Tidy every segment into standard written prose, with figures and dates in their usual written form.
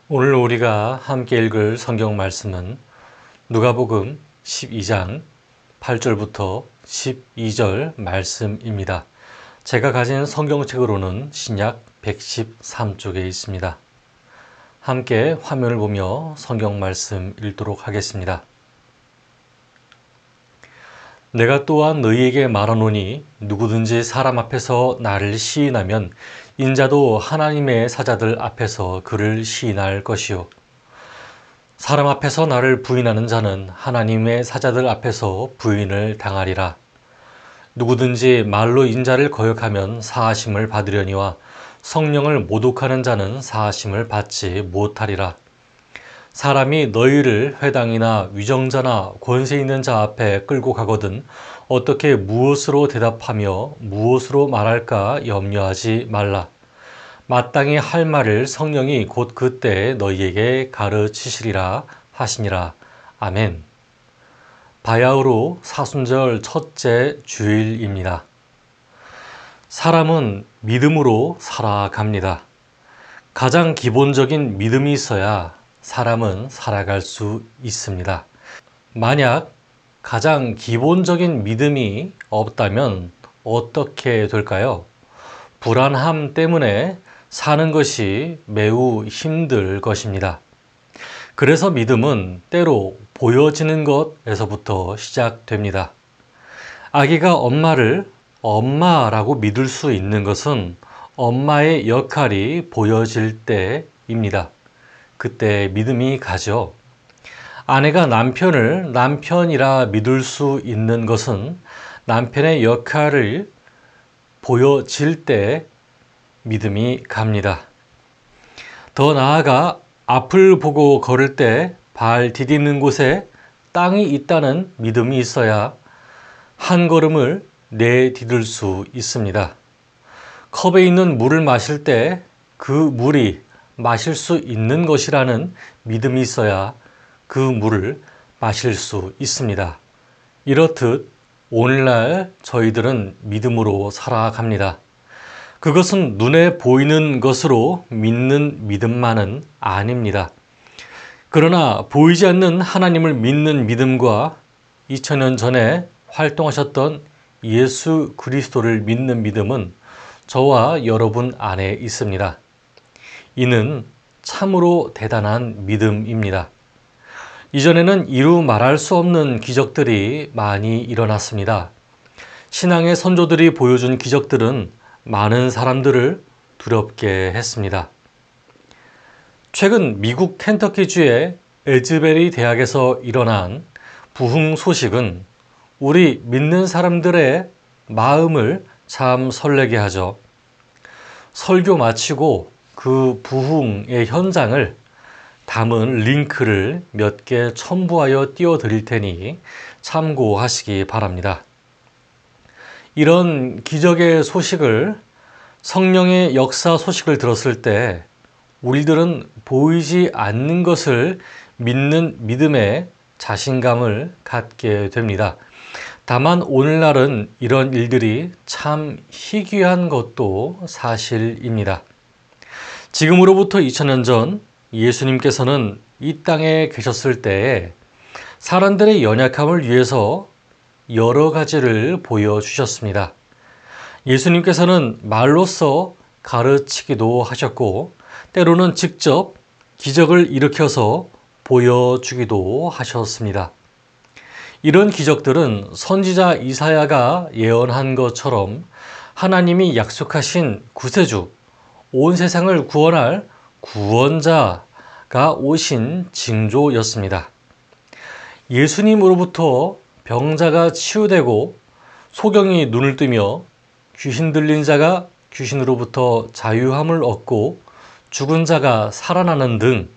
오늘 우리가 함께 읽을 성경 말씀은 누가복음 12장 8절부터 12절 말씀입니다. 제가 가진 성경책으로는 신약 113쪽에 있습니다. 함께 화면을 보며 성경 말씀 읽도록 하겠습니다. 내가 또한 너희에게 말하노니 누구든지 사람 앞에서 나를 시인하면 인자도 하나님의 사자들 앞에서 그를 시인할 것이요 사람 앞에서 나를 부인하는 자는 하나님의 사자들 앞에서 부인을 당하리라. 누구든지 말로 인자를 거역하면 사하심을 받으려니와 성령을 모독하는 자는 사하심을 받지 못하리라. 사람이 너희를 회당이나 위정자나 권세 있는 자 앞에 끌고 가거든 어떻게 무엇으로 대답하며 무엇으로 말할까 염려하지 말라. 마땅히 할 말을 성령이 곧 그때 너희에게 가르치시리라 하시니라. 아멘. 바야흐로 사순절 첫째 주일입니다. 사람은 믿음으로 살아갑니다. 가장 기본적인 믿음이 있어야 사람은 살아갈 수 있습니다. 만약 가장 기본적인 믿음이 없다면 어떻게 될까요? 불안함 때문에 사는 것이 매우 힘들 것입니다. 그래서 믿음은 때로 보여지는 것에서부터 시작됩니다. 아기가 엄마를 엄마라고 믿을 수 있는 것은 엄마의 역할이 보여질 때입니다. 그때 믿음이 가죠. 아내가 남편을 남편이라 믿을 수 있는 것은 남편의 역할을 보여질 때 믿음이 갑니다. 더 나아가 앞을 보고 걸을 때 발 디디는 곳에 땅이 있다는 믿음이 있어야 한 걸음을 내디딜 수 있습니다. 컵에 있는 물을 마실 때 그 물이 마실 수 있는 것이라는 믿음이 있어야 그 물을 마실 수 있습니다. 이렇듯 오늘날 저희들은 믿음으로 살아갑니다. 그것은 눈에 보이는 것으로 믿는 믿음만은 아닙니다. 그러나 보이지 않는 하나님을 믿는 믿음과 2000년 전에 활동하셨던 예수 그리스도를 믿는 믿음은 저와 여러분 안에 있습니다. 이는 참으로 대단한 믿음입니다. 이전에는 이루 말할 수 없는 기적들이 많이 일어났습니다. 신앙의 선조들이 보여준 기적들은 많은 사람들을 두렵게 했습니다. 최근 미국 켄터키주의 에즈베리 대학에서 일어난 부흥 소식은 우리 믿는 사람들의 마음을 참 설레게 하죠. 설교 마치고 그 부흥의 현장을 담은 링크를 몇 개 첨부하여 띄워드릴 테니 참고하시기 바랍니다. 이런 기적의 소식을, 성령의 역사 소식을 들었을 때 우리들은 보이지 않는 것을 믿는 믿음에 자신감을 갖게 됩니다. 다만 오늘날은 이런 일들이 참 희귀한 것도 사실입니다. 지금으로부터 2000년 전 예수님께서는 이 땅에 계셨을 때에 사람들의 연약함을 위해서 여러 가지를 보여주셨습니다. 예수님께서는 말로써 가르치기도 하셨고 때로는 직접 기적을 일으켜서 보여주기도 하셨습니다. 이런 기적들은 선지자 이사야가 예언한 것처럼 하나님이 약속하신 구세주, 온 세상을 구원할 구원자가 오신 징조였습니다. 예수님으로부터 병자가 치유되고 소경이 눈을 뜨며 귀신 들린 자가 귀신으로부터 자유함을 얻고 죽은 자가 살아나는 등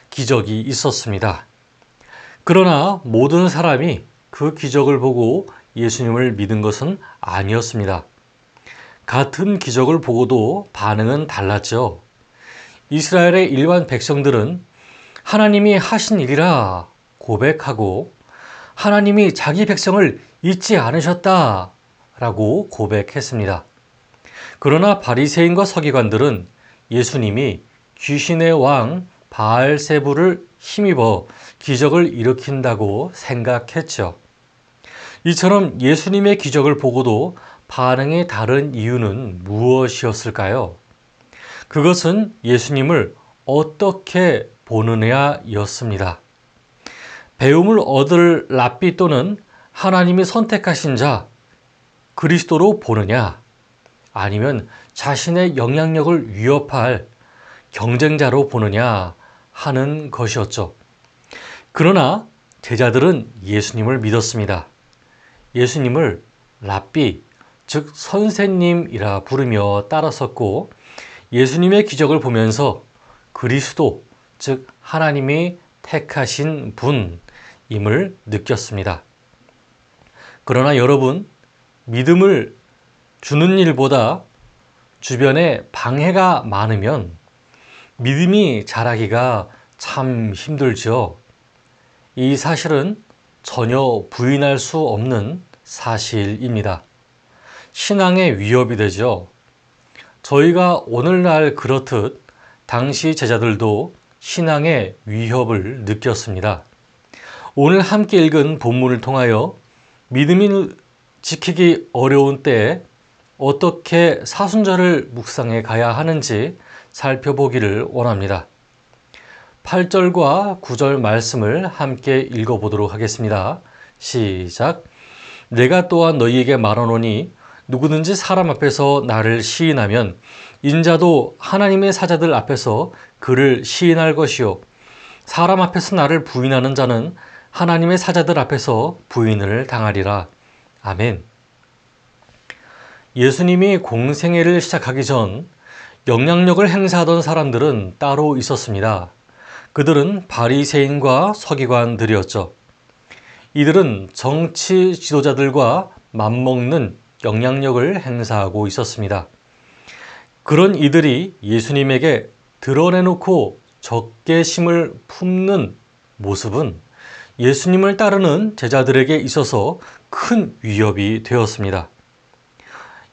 기적이 있었습니다. 그러나 모든 사람이 그 기적을 보고 예수님을 믿은 것은 아니었습니다. 같은 기적을 보고도 반응은 달랐죠. 이스라엘의 일반 백성들은 하나님이 하신 일이라 고백하고 하나님이 자기 백성을 잊지 않으셨다 라고 고백했습니다. 그러나 바리새인과 서기관들은 예수님이 귀신의 왕 바알세불을 힘입어 기적을 일으킨다고 생각했죠. 이처럼 예수님의 기적을 보고도 반응이 다른 이유는 무엇이었을까요? 그것은 예수님을 어떻게 보느냐였습니다. 배움을 얻을 랍비 또는 하나님이 선택하신 자, 그리스도로 보느냐, 아니면 자신의 영향력을 위협할 경쟁자로 보느냐 하는 것이었죠. 그러나 제자들은 예수님을 믿었습니다. 예수님을 랍비, 즉 선생님이라 부르며 따랐었고, 예수님의 기적을 보면서 그리스도, 즉 하나님이 택하신 분임을 느꼈습니다. 그러나 여러분, 믿음을 주는 일보다 주변에 방해가 많으면 믿음이 자라기가 참 힘들죠. 이 사실은 전혀 부인할 수 없는 사실입니다. 신앙의 위협이 되죠. 저희가 오늘날 그렇듯 당시 제자들도 신앙의 위협을 느꼈습니다. 오늘 함께 읽은 본문을 통하여 믿음을 지키기 어려운 때에 어떻게 사순절을 묵상해 가야 하는지 살펴보기를 원합니다. 8절과 9절 말씀을 함께 읽어보도록 하겠습니다. 시작. 내가 또한 너희에게 말하노니 누구든지 사람 앞에서 나를 시인하면 인자도 하나님의 사자들 앞에서 그를 시인할 것이요 사람 앞에서 나를 부인하는 자는 하나님의 사자들 앞에서 부인을 당하리라. 아멘. 예수님이 공생애를 시작하기 전 영향력을 행사하던 사람들은 따로 있었습니다. 그들은 바리새인과 서기관들이었죠. 이들은 정치 지도자들과 맞먹는 영향력을 행사하고 있었습니다. 그런 이들이 예수님에게 드러내놓고 적개심을 품는 모습은 예수님을 따르는 제자들에게 있어서 큰 위협이 되었습니다.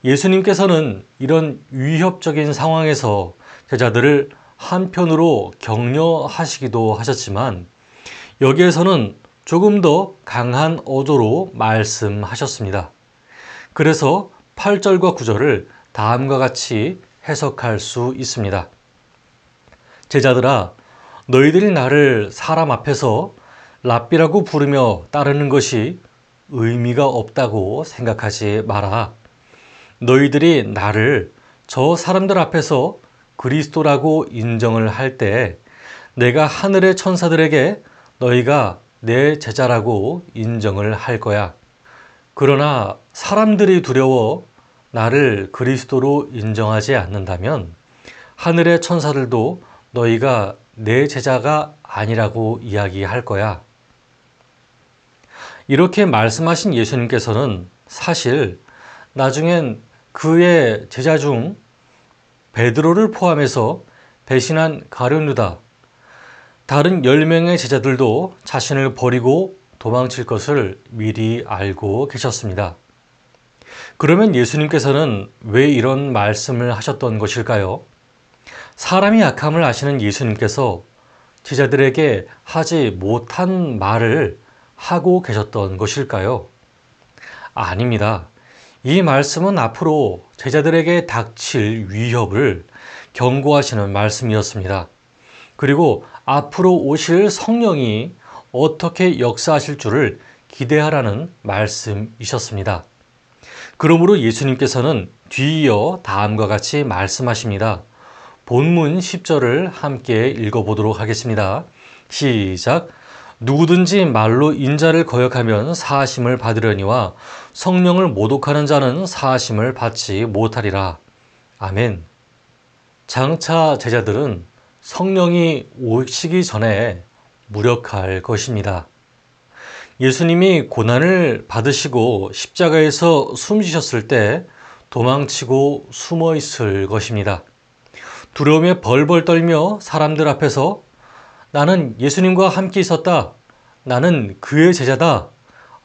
예수님께서는 이런 위협적인 상황에서 제자들을 한편으로 격려하시기도 하셨지만 여기에서는 조금 더 강한 어조로 말씀하셨습니다. 그래서 8절과 9절을 다음과 같이 해석할 수 있습니다. 제자들아, 너희들이 나를 사람 앞에서 랍비라고 부르며 따르는 것이 의미가 없다고 생각하지 마라. 너희들이 나를 저 사람들 앞에서 그리스도라고 인정을 할 때 내가 하늘의 천사들에게 너희가 내 제자라고 인정을 할 거야. 그러나 사람들이 두려워 나를 그리스도로 인정하지 않는다면 하늘의 천사들도 너희가 내 제자가 아니라고 이야기할 거야. 이렇게 말씀하신 예수님께서는 사실 나중엔 그의 제자 중 베드로를 포함해서 배신한 가룟 유다, 다른 10명의 제자들도 자신을 버리고 도망칠 것을 미리 알고 계셨습니다. 그러면 예수님께서는 왜 이런 말씀을 하셨던 것일까요? 사람이 약함을 아시는 예수님께서 제자들에게 하지 못한 말을 하고 계셨던 것일까요? 아닙니다. 이 말씀은 앞으로 제자들에게 닥칠 위협을 경고하시는 말씀이었습니다. 그리고 앞으로 오실 성령이 어떻게 역사하실 줄을 기대하라는 말씀이셨습니다. 그러므로 예수님께서는 뒤이어 다음과 같이 말씀하십니다. 본문 10절을 함께 읽어보도록 하겠습니다. 시작. 누구든지 말로 인자를 거역하면 사하심을 받으려니와 성령을 모독하는 자는 사하심을 받지 못하리라. 아멘. 장차 제자들은 성령이 오시기 전에 무력할 것입니다. 예수님이 고난을 받으시고 십자가에서 숨지셨을 때 도망치고 숨어 있을 것입니다. 두려움에 벌벌 떨며 사람들 앞에서 나는 예수님과 함께 있었다. 나는 그의 제자다.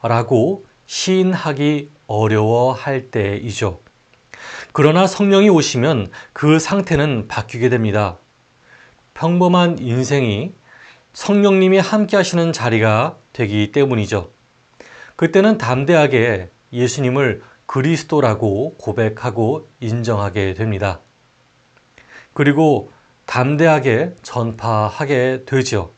라고 시인하기 어려워할 때이죠. 그러나 성령이 오시면 그 상태는 바뀌게 됩니다. 평범한 인생이 성령님이 함께 하시는 자리가 되기 때문이죠. 그때는 담대하게 예수님을 그리스도라고 고백하고 인정하게 됩니다. 그리고 담대하게 전파하게 되죠.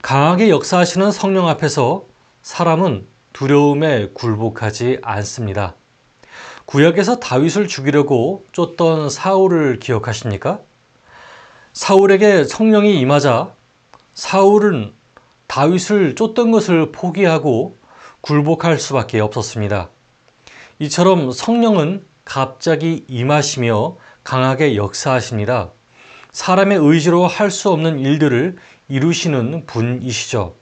강하게 역사하시는 성령 앞에서 사람은 두려움에 굴복하지 않습니다. 구약에서 다윗을 죽이려고 쫓던 사울을 기억하십니까? 사울에게 성령이 임하자 사울은 다윗을 쫓던 것을 포기하고 굴복할 수밖에 없었습니다. 이처럼 성령은 갑자기 임하시며 강하게 역사하십니다. 사람의 의지로 할 수 없는 일들을 이루시는 분이시죠.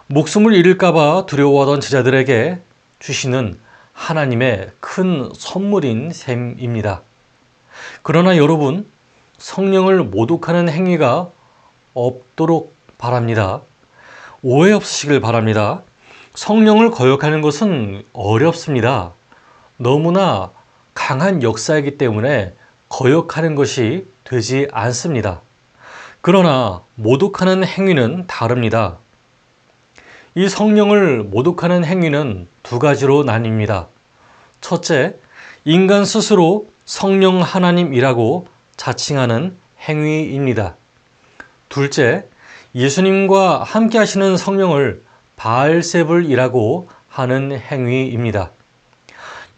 목숨을 잃을까봐 두려워하던 제자들에게 주시는 하나님의 큰 선물인 셈입니다. 그러나 여러분, 성령을 모독하는 행위가 없도록 바랍니다. 오해 없으시길 바랍니다. 성령을 거역하는 것은 어렵습니다. 너무나 강한 역사이기 때문에 거역하는 것이 되지 않습니다. 그러나 모독하는 행위는 다릅니다. 이 성령을 모독하는 행위는 두 가지로 나뉩니다. 첫째, 인간 스스로 성령 하나님이라고 자칭하는 행위입니다. 둘째, 예수님과 함께 하시는 성령을 바알세불이라고 하는 행위입니다.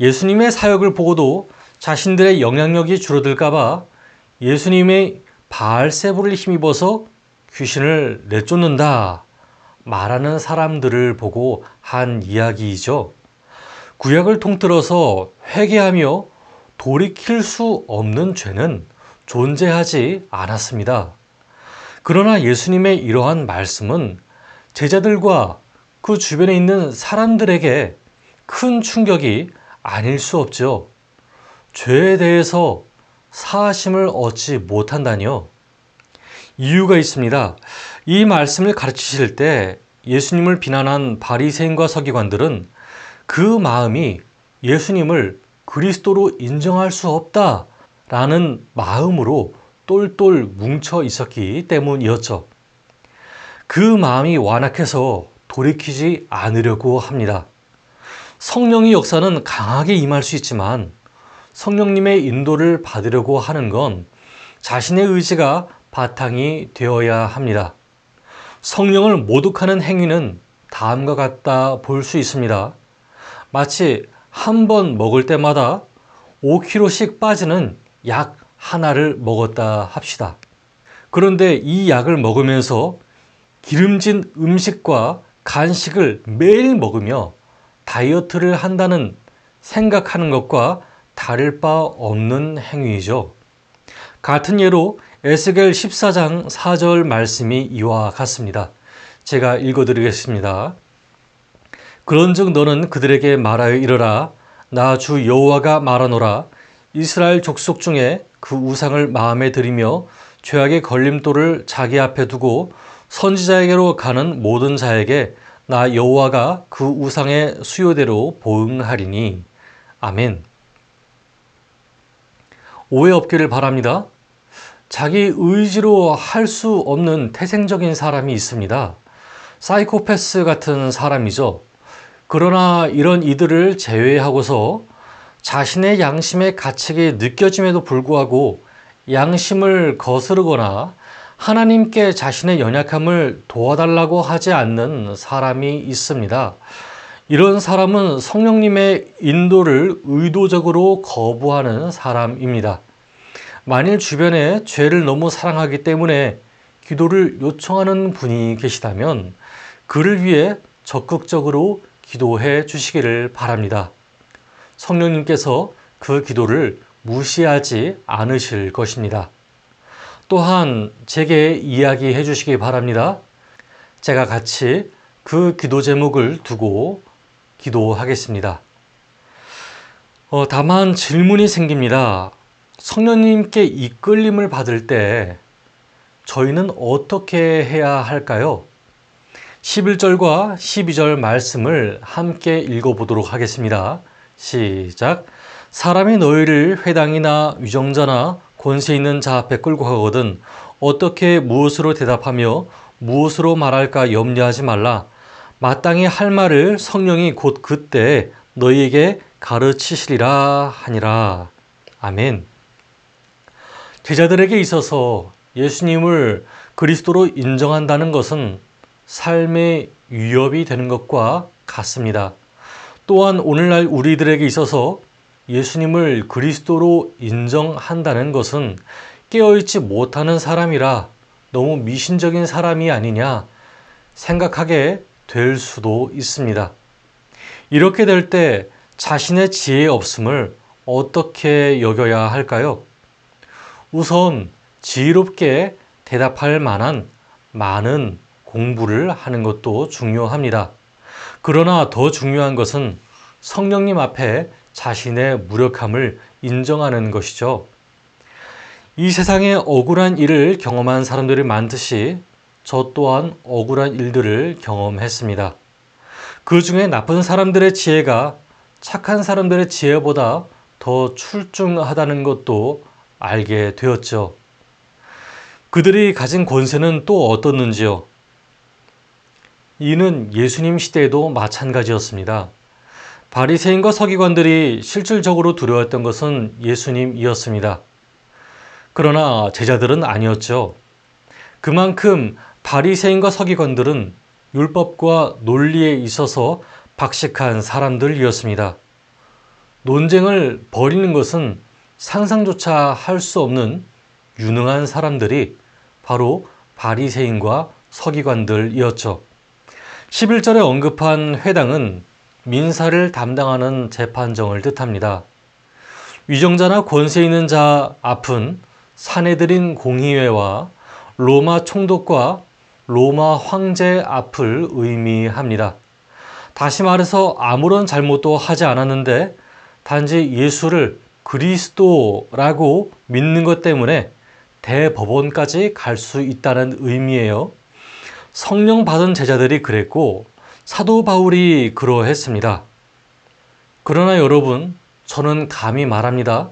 예수님의 사역을 보고도 자신들의 영향력이 줄어들까봐 예수님의 바알세불을 힘입어서 귀신을 내쫓는다 말하는 사람들을 보고 한 이야기이죠. 구약을 통틀어서 회개하며 돌이킬 수 없는 죄는 존재하지 않았습니다. 그러나 예수님의 이러한 말씀은 제자들과 그 주변에 있는 사람들에게 큰 충격이 아닐 수 없죠. 죄에 대해서 사하심을 얻지 못한다니요. 이유가 있습니다. 이 말씀을 가르치실 때 예수님을 비난한 바리새인과 서기관들은 그 마음이 예수님을 그리스도로 인정할 수 없다라는 마음으로 똘똘 뭉쳐 있었기 때문이었죠. 그 마음이 완악해서 돌이키지 않으려고 합니다. 성령의 역사는 강하게 임할 수 있지만 성령님의 인도를 받으려고 하는 건 자신의 의지가 바탕이 되어야 합니다. 성령을 모독하는 행위는 다음과 같다 볼 수 있습니다. 마치 한 번 먹을 때마다 5kg씩 빠지는 약 하나를 먹었다 합시다. 그런데 이 약을 먹으면서 기름진 음식과 간식을 매일 먹으며 다이어트를 한다는 생각하는 것과 다를 바 없는 행위이죠. 같은 예로 에스겔 14장 4절 말씀이 이와 같습니다. 제가 읽어드리겠습니다. 그런즉 너는 그들에게 말하여 이르라. 나 주 여호와가 말하노라. 이스라엘 족속 중에 그 우상을 마음에 들이며 죄악의 걸림돌을 자기 앞에 두고 선지자에게로 가는 모든 자에게 나 여호와가 그 우상의 수요대로 보응하리니. 아멘. 오해 없기를 바랍니다. 자기 의지로 할 수 없는 태생적인 사람이 있습니다. 사이코패스 같은 사람이죠. 그러나 이런 이들을 제외하고서 자신의 양심의 가책이 느껴짐에도 불구하고 양심을 거스르거나 하나님께 자신의 연약함을 도와달라고 하지 않는 사람이 있습니다. 이런 사람은 성령님의 인도를 의도적으로 거부하는 사람입니다. 만일 주변에 죄를 너무 사랑하기 때문에 기도를 요청하는 분이 계시다면 그를 위해 적극적으로 기도해 주시기를 바랍니다. 성령님께서 그 기도를 무시하지 않으실 것입니다. 또한 제게 이야기해 주시기 바랍니다. 제가 같이 그 기도 제목을 두고 기도하겠습니다. 다만 질문이 생깁니다. 성령님께 이끌림을 받을 때 저희는 어떻게 해야 할까요? 11절과 12절 말씀을 함께 읽어보도록 하겠습니다. 시작. 사람이 너희를 회당이나 위정자나 권세 있는 자 앞에 끌고 가거든 어떻게 무엇으로 대답하며 무엇으로 말할까 염려하지 말라. 마땅히 할 말을 성령이 곧 그때 너희에게 가르치시리라 하니라. 아멘. 제자들에게 있어서 예수님을 그리스도로 인정한다는 것은 삶의 위협이 되는 것과 같습니다. 또한 오늘날 우리들에게 있어서 예수님을 그리스도로 인정한다는 것은 깨어있지 못하는 사람이라 너무 미신적인 사람이 아니냐 생각하게 될 수도 있습니다. 이렇게 될 때 자신의 지혜의 없음을 어떻게 여겨야 할까요? 우선 지혜롭게 대답할 만한 많은 공부를 하는 것도 중요합니다. 그러나 더 중요한 것은 성령님 앞에 자신의 무력함을 인정하는 것이죠. 이 세상에 억울한 일을 경험한 사람들이 많듯이 저 또한 억울한 일들을 경험했습니다. 그 중에 나쁜 사람들의 지혜가 착한 사람들의 지혜보다 더 출중하다는 것도 알게 되었죠. 그들이 가진 권세는 또 어떻는지요? 이는 예수님 시대에도 마찬가지였습니다. 바리새인과 서기관들이 실질적으로 두려웠던 것은 예수님이었습니다. 그러나 제자들은 아니었죠. 그만큼 바리새인과 서기관들은 율법과 논리에 있어서 박식한 사람들이었습니다. 논쟁을 벌이는 것은 상상조차 할 수 없는 유능한 사람들이 바로 바리새인과 서기관들이었죠. 11절에 언급한 회당은 민사를 담당하는 재판정을 뜻합니다. 위정자나 권세 있는 자 앞은 사내들인 공의회와 로마 총독과 로마 황제 앞을 의미합니다. 다시 말해서 아무런 잘못도 하지 않았는데 단지 예수를 그리스도라고 믿는 것 때문에 대법원까지 갈 수 있다는 의미예요. 성령 받은 제자들이 그랬고 사도 바울이 그러했습니다. 그러나 여러분, 저는 감히 말합니다.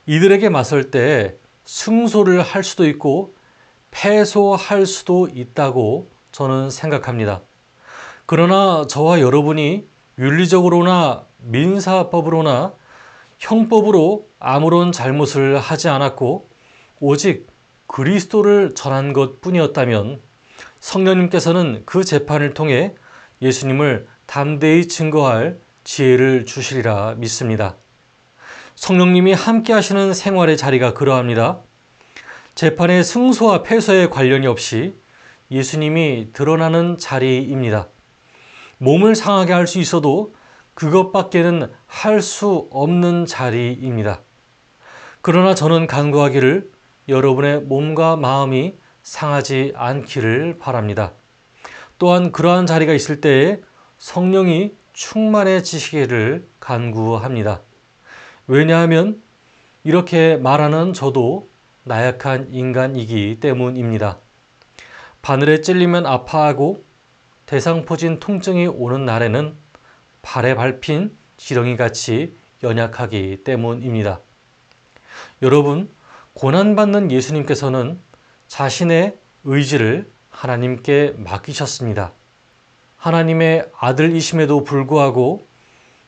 이들에게 맞설 때 승소를 할 수도 있고 패소할 수도 있다고 저는 생각합니다. 그러나 저와 여러분이 윤리적으로나 민사법으로나 형법으로 아무런 잘못을 하지 않았고 오직 그리스도를 전한 것뿐이었다면 성령님께서는 그 재판을 통해 예수님을 담대히 증거할 지혜를 주시리라 믿습니다. 성령님이 함께 하시는 생활의 자리가 그러합니다. 재판의 승소와 패소에 관련이 없이 예수님이 드러나는 자리입니다. 몸을 상하게 할 수 있어도 그것밖에는 할 수 없는 자리입니다. 그러나 저는 간구하기를 여러분의 몸과 마음이 상하지 않기를 바랍니다. 또한 그러한 자리가 있을 때에 성령이 충만해지시기를 간구합니다. 왜냐하면 이렇게 말하는 저도 나약한 인간이기 때문입니다. 바늘에 찔리면 아파하고 대상포진 통증이 오는 날에는 발에 밟힌 지렁이같이 연약하기 때문입니다. 여러분, 고난받는 예수님께서는 자신의 의지를 하나님께 맡기셨습니다. 하나님의 아들이심에도 불구하고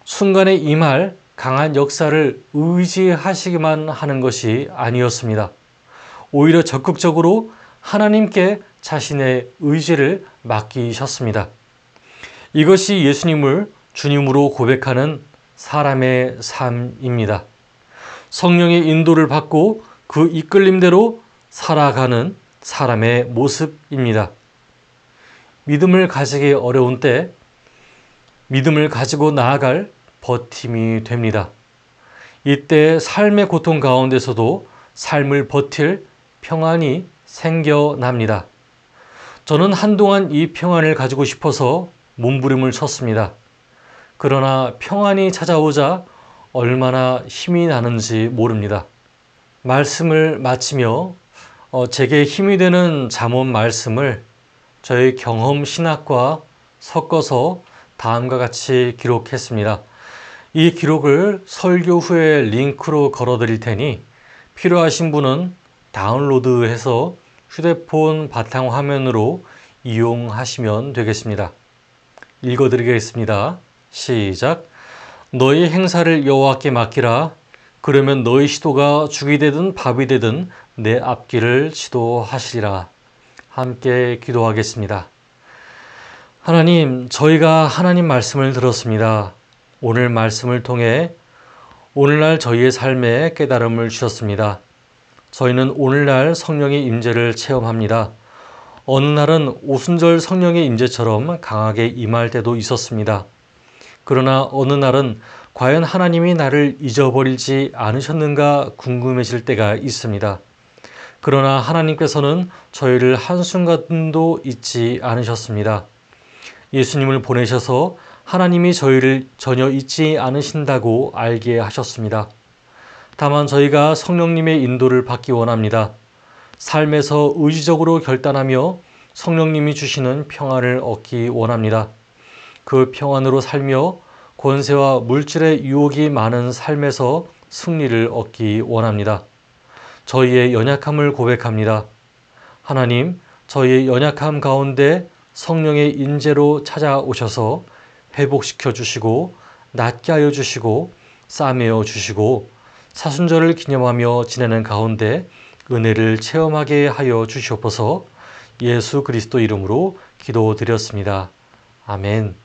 순간에 임할 강한 역사를 의지하시기만 하는 것이 아니었습니다. 오히려 적극적으로 하나님께 자신의 의지를 맡기셨습니다. 이것이 예수님을 주님으로 고백하는 사람의 삶입니다. 성령의 인도를 받고 그 이끌림대로 살아가는 사람의 모습입니다. 믿음을 가지기 어려운 때 믿음을 가지고 나아갈 버팀이 됩니다. 이때 삶의 고통 가운데서도 삶을 버틸 평안이 생겨납니다. 저는 한동안 이 평안을 가지고 싶어서 몸부림을 쳤습니다. 그러나 평안이 찾아오자 얼마나 힘이 나는지 모릅니다. 말씀을 마치며 제게 힘이 되는 잠언 말씀을 저의 경험 신학과 섞어서 다음과 같이 기록했습니다. 이 기록을 설교 후에 링크로 걸어 드릴 테니 필요하신 분은 다운로드해서 휴대폰 바탕화면으로 이용하시면 되겠습니다. 읽어드리겠습니다. 시작. 너희 행사를 여호와께 맡기라. 그러면 너희 시도가 죽이 되든 밥이 되든 내 앞길을 지도하시리라. 함께 기도하겠습니다. 하나님, 저희가 하나님 말씀을 들었습니다. 오늘 말씀을 통해 오늘날 저희의 삶에 깨달음을 주셨습니다. 저희는 오늘날 성령의 임재를 체험합니다. 어느 날은 오순절 성령의 임재처럼 강하게 임할 때도 있었습니다. 그러나 어느 날은 과연 하나님이 나를 잊어버리지 않으셨는가 궁금해질 때가 있습니다. 그러나 하나님께서는 저희를 한순간도 잊지 않으셨습니다. 예수님을 보내셔서 하나님이 저희를 전혀 잊지 않으신다고 알게 하셨습니다. 다만 저희가 성령님의 인도를 받기 원합니다. 삶에서 의지적으로 결단하며 성령님이 주시는 평안을 얻기 원합니다. 그 평안으로 살며 권세와 물질의 유혹이 많은 삶에서 승리를 얻기 원합니다. 저희의 연약함을 고백합니다. 하나님, 저희의 연약함 가운데 성령의 인재로 찾아오셔서 회복시켜 주시고 낫게 하여 주시고 싸매어 주시고 사순절을 기념하며 지내는 가운데 은혜를 체험하게 하여 주시옵소서. 예수 그리스도 이름으로 기도드렸습니다. 아멘.